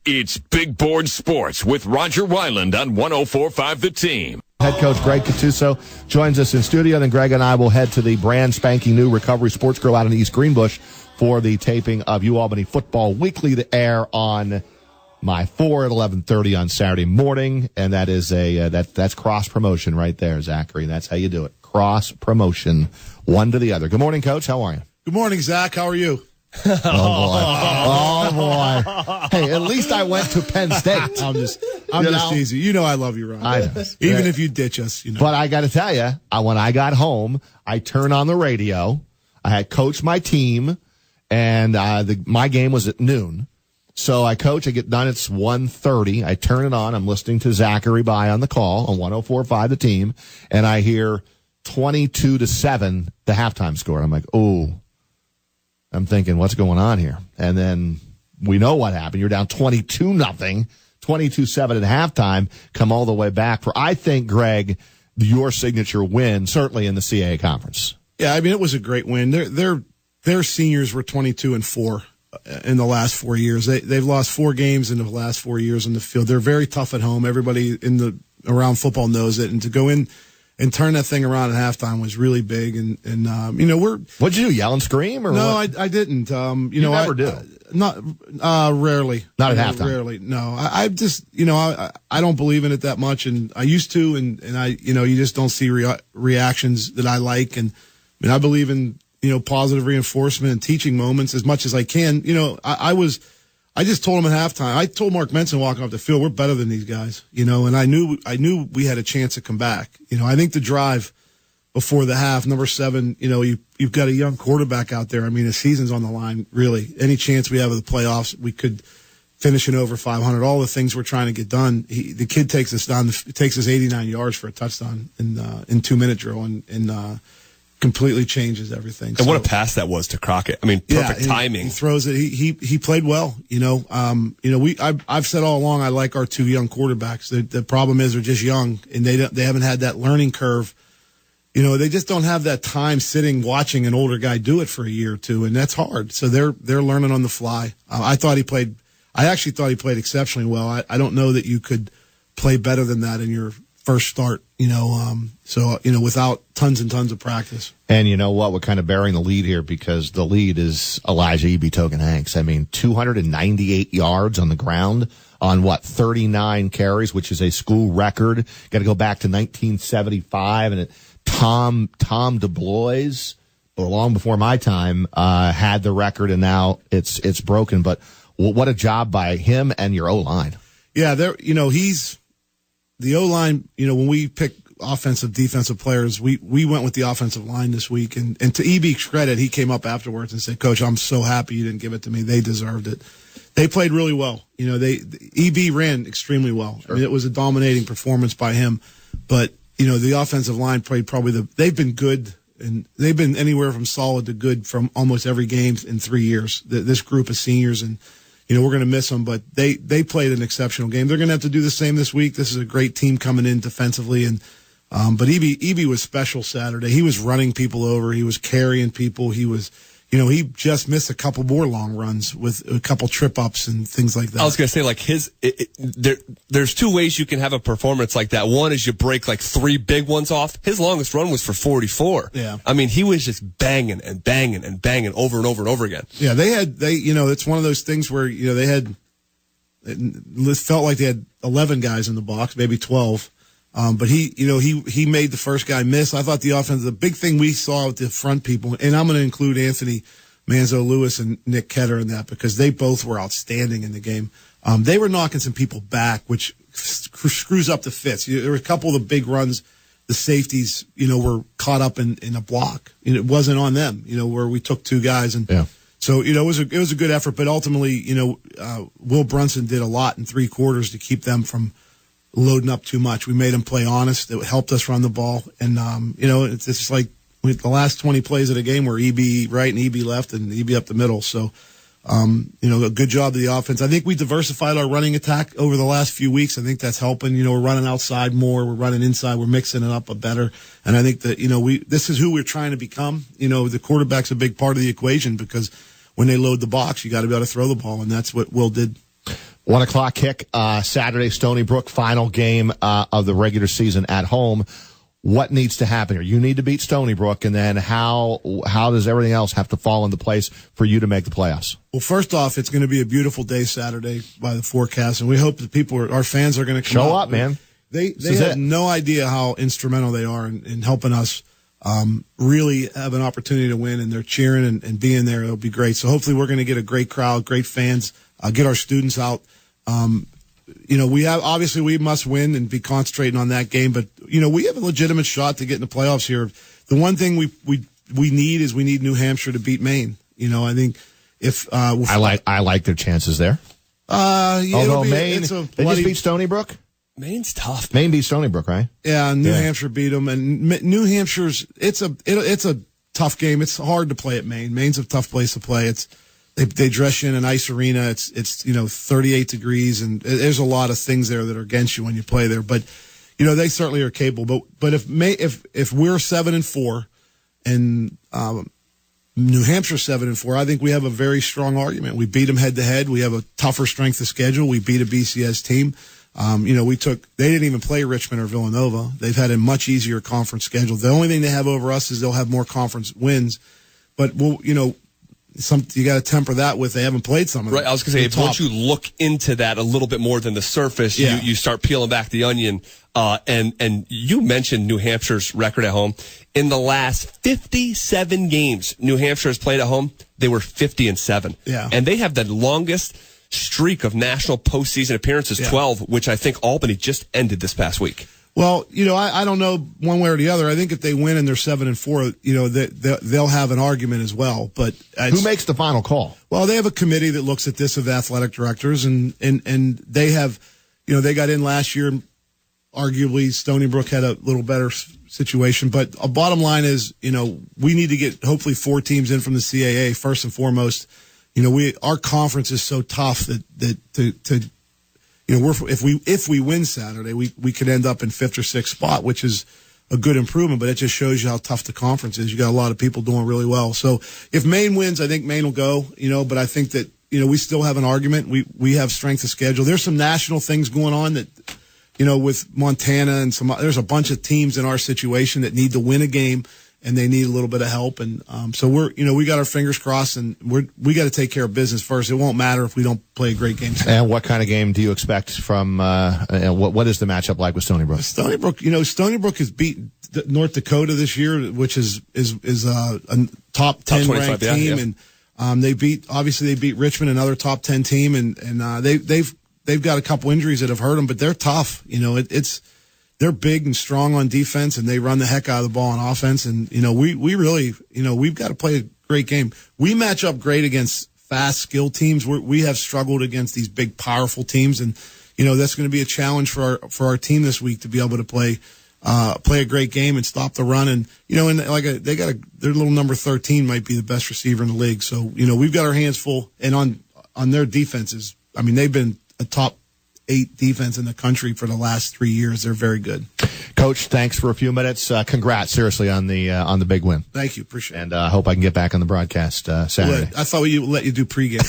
It's Big Board Sports with Roger Wyland on 104.5 The Team. Head coach Greg Gattuso joins us in studio. Then Greg and I will head to the brand spanking new Recovery Sports Grill out in East Greenbush for the taping of UAlbany Football Weekly to air on my 4 at 11:30 on Saturday morning. And that is that's cross promotion right there, Zachary. That's how you do it. Cross promotion, one to the other. Good morning, Coach. How are you? Good morning, Zach. How are you? Oh boy! Hey, at least I went to Penn State. I'm just teasing. You know I love you, Ron. I know. Even if you ditch us, you know. But I got to tell you, when I got home, I turned on the radio. I had coached my team, and my game was at noon. So I get done. It's 1:30. I turn it on. I'm listening to Zachary By on the call on 104.5 The Team, and I hear 22-7 the halftime score. And I'm like, oh. I'm thinking, what's going on here? And then we know what happened. You're down 22-0, 22-7 at halftime, come all the way back for, I think, Greg, your signature win, certainly in the CAA conference. Yeah, I mean, it was a great win. Their seniors were 22-4 in the last 4 years. They've lost 4 games in the last 4 years in the field. They're very tough at home. Everybody around football knows it. And to go in and turn that thing around at halftime was really big. And you know, what'd you do? Yell and scream? Or no, what? I didn't. You never do. Not rarely. Not at halftime. Rarely. No, I just, you know, I don't believe in it that much, and I used to, and I, you know, you just don't see reactions that I like, and I mean, I believe in, you know, positive reinforcement and teaching moments as much as I can. You know, I just told him at halftime. I told Mark Menson walking off the field, we're better than these guys, you know, and I knew we had a chance to come back. You know, I think the drive before the half, number 7, you know, you've got a young quarterback out there. I mean, the season's on the line, really. Any chance we have of the playoffs, we could finish in over 500. All the things we're trying to get done. The kid takes us 89 yards for a touchdown in 2-minute drill, and completely changes everything. And what a pass that was to Crockett. I mean, perfect timing. He throws it. He played well. You know, I've said all along I like our 2 young quarterbacks. The problem is they're just young, and they haven't had that learning curve. You know, they just don't have that time sitting watching an older guy do it for a year or two, and that's hard. So they're learning on the fly. I actually thought he played exceptionally well. I don't know that you could play better than that in your first start, you know, without tons and tons of practice. And you know what? We're kind of bearing the lead here because the lead is Elijah E.B. Togan-Hanks. I mean, 298 yards on the ground on 39 carries, which is a school record. Got to go back to 1975, and Tom DeBlois, long before my time, had the record, and now it's broken. But what a job by him and your O-line. Yeah, he's the O-line. You know, when we pick offensive, defensive players, we went with the offensive line this week. And to EB's credit, he came up afterwards and said, "Coach, I'm so happy you didn't give it to me. They deserved it." They played really well. You know, EB ran extremely well. Sure. I mean, it was a dominating performance by him. But, you know, the offensive line played they've been good, and they've been anywhere from solid to good from almost every game in 3 years. This group of seniors, and, you know, we're going to miss them, but they played an exceptional game. They're going to have to do the same this week. This is a great team coming in defensively, and but EB was special Saturday. He was running people over. He was carrying people. He was, you know, he just missed a couple more long runs with a couple trip ups and things like that. I was going to say, like, there's 2 ways you can have a performance like that. One is you break like 3 big ones off. His longest run was for 44. Yeah. I mean, he was just banging and banging and banging over and over and over again. Yeah, you know, it's one of those things where, you know, it felt like they had 11 guys in the box, maybe 12. But he made the first guy miss. I thought the big thing we saw with the front people, and I'm going to include Anthony Manzo-Lewis and Nick Ketter in that because they both were outstanding in the game. They were knocking some people back, which screws up the fits. There were a couple of the big runs. The safeties, you know, were caught up in a block. And it wasn't on them, you know, where we took 2 guys. And so, you know, it was a good effort. But ultimately, you know, Will Brunson did a lot in 3 quarters to keep them from loading up too much. We made them play honest. It helped us run the ball. And, you know, it's just like the last 20 plays of the game were EB right and EB left and EB up the middle. So, you know, a good job of the offense. I think we diversified our running attack over the last few weeks. I think that's helping. You know, we're running outside more. We're running inside. We're mixing it up better. And I think that, you know, this is who we're trying to become. You know, the quarterback's a big part of the equation because when they load the box, you got to be able to throw the ball. And that's what Will did. 1 o'clock kick, Saturday, Stony Brook, final game of the regular season at home. What needs to happen here? You need to beat Stony Brook, and then how does everything else have to fall into place for you to make the playoffs? Well, first off, it's going to be a beautiful day Saturday by the forecast, and we hope that our fans are going to come show up, man. They have no idea how instrumental they are in helping us really have an opportunity to win, and they're cheering and being there. It'll be great. So hopefully we're going to get a great crowd, great fans, get our students out. We must win and be concentrating on that game, but we have a legitimate shot to get in the playoffs here. The one thing we need New Hampshire to beat Maine. I think if I like their chances there. Although Maine, they just beat Stony Brook. Maine's tough. Maine beat Stony Brook, right? Yeah, New Hampshire beat them, and New Hampshire's it's a tough game. It's hard to play at Maine. Maine's a tough place to play. They dress you in an ice arena. It's 38 degrees, and there's a lot of things there that are against you when you play there. But they certainly are capable. But if we're 7-4, and New Hampshire 7-4, I think we have a very strong argument. We beat them head to head. We have a tougher strength of schedule. We beat a BCS team. They didn't even play Richmond or Villanova. They've had a much easier conference schedule. The only thing they have over us is they'll have more conference wins. But you got to temper that with they haven't played some of them. Right, I was going to say, once you look into that a little bit more than the surface, you start peeling back the onion. And you mentioned New Hampshire's record at home. In the last 57 games New Hampshire has played at home, they were 50-7. Yeah. And they have the longest streak of national postseason appearances, 12, which I think Albany just ended this past week. Well, I don't know one way or the other. I think if they win and they're 7-4, they'll have an argument as well. But who makes the final call? Well, they have a committee that looks at this of athletic directors, and they have, they got in last year. Arguably, Stony Brook had a little better situation, but a bottom line is, we need to get hopefully 4 teams in from the CAA first and foremost. Our conference is so tough that if we win Saturday, we could end up in 5th or 6th spot, which is a good improvement, but it just shows you how tough the conference is. You got a lot of people doing really well. So if Maine wins, I think Maine will go, but I think that, we still have an argument. We have strength of schedule. There's some national things going on that, with Montana and there's a bunch of teams in our situation that need to win a game and they need a little bit of help. And, so we got our fingers crossed, and we got to take care of business first. It won't matter if we don't play a great game. And what kind of game do you expect from, what is the matchup like with Stony Brook? Stony Brook has beaten North Dakota this year, which is a top 10 ranked team. And, they beat Richmond, another top 10 team. And they've got a couple injuries that have hurt them, but they're tough. They're big and strong on defense, and they run the heck out of the ball on offense. And, we really, we've got to play a great game. We match up great against fast, skilled teams. We have struggled against these big, powerful teams. And, that's going to be a challenge for our team this week to be able to play a great game and stop the run. And, their little number 13 might be the best receiver in the league. So, we've got our hands full. And on their defenses, they've been a top 8 defense in the country for the last 3 years. They're very good. Coach, thanks for a few minutes. Congrats, seriously, on the big win. Thank you. Appreciate it. And I hope I can get back on the broadcast Saturday. I thought we let you do pregame.